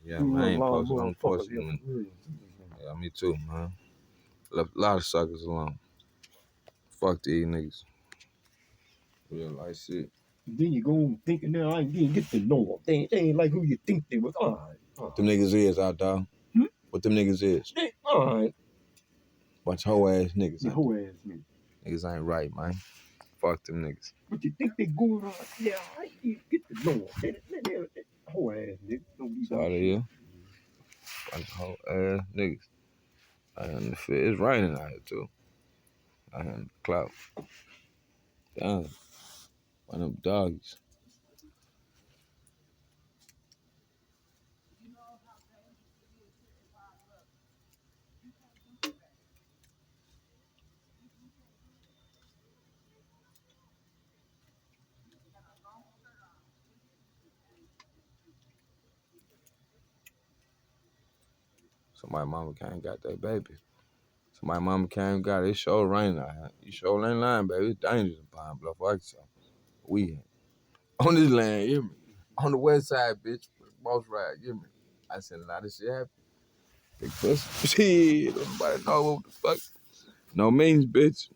Yeah, man, I ain't posted. I'm posting. Yeah, me too, man. Left a lot of suckers alone. Fuck these niggas. Real life shit. Then you go thinking now I didn't get to know them. They ain't like who you think they was. All right. What them niggas is out there? What them niggas is? All right. Bunch of hoe ass niggas. The whole ass nigga. Niggas ain't right, man. Fuck them niggas. But you think they going on? Yeah, I didn't get to know them. Whole ass nigga. Don't be That's all they is. Bunch of hoe ass niggas. And it's raining out here too. I hear the cloud. Damn. One of them doggies. Somebody mama came got that baby. Somebody mama came got it. It sure raining out here. You sure ain't lying, baby. It's dangerous behind Bluff, Arkansas. We on this land, you hear me? On the west side, bitch. Boss ride, you hear me? I said a lot of shit happen. Big pussy. Shit, nobody know what the fuck. No means, bitch.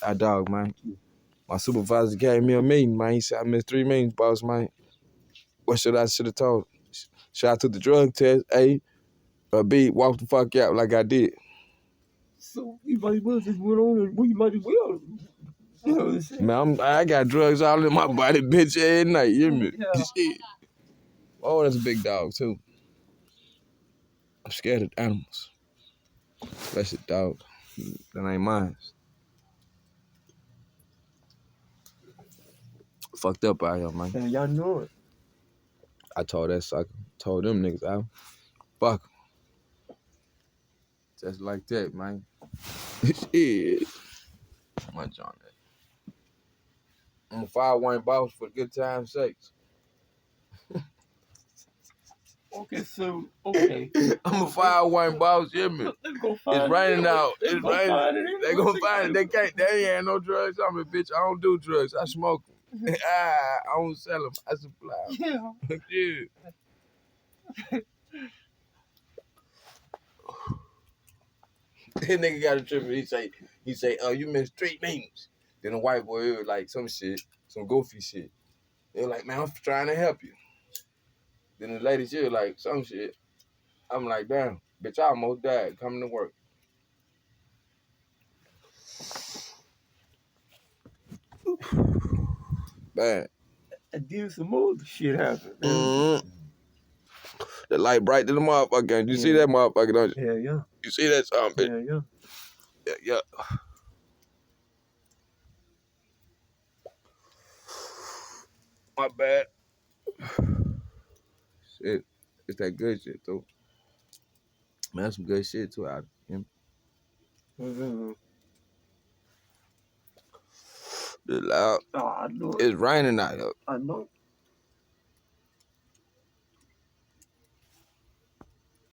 I dog, man. My supervisor gave me a meeting, man. He said I missed 3 meetings, boss, man. What should have told? Should I took the drug test, A, or B, walk the fuck out like I did? So you might as well just went on and we might as well. You know what I'm saying? Man, I got drugs all in my body, bitch, every night, you hear me? Yeah. Shit. Oh, that's a big dog, too. I'm scared of animals. That's a dog. That ain't mine. Fucked up out here, man. Yeah, y'all know it. I told that sucker, told them niggas out. Fuck 'em. Just like that, man. Shit. Much on that. I'm a 5-1 boss for good time's sakes. Okay, so, okay. I'm a 5-1 boss, you hear me? Let's go find It's raining it. out. Let's It's go raining. find it. They gonna find it. They can't. They ain't no drugs on me, bitch. I don't do drugs. I smoke them. I don't sell them. I supply them. Yeah. Yeah. That nigga got a trip. He say, oh, you missed 3 meetings. Then the white boy was like some shit, some goofy shit. They were like, man, I'm trying to help you. Then the lady, she was like, some shit. I'm like, damn, bitch, I almost died coming to work. Bad. And then some more shit happened. Mm-hmm. The light bright to the motherfucker. You see that motherfucker, don't you? Yeah. You see that something, bitch? Yeah. My bad. Shit. It's that good shit, too. Man, that's some good shit, too, out of him. It's loud. Oh, I know. It's raining out here. I know.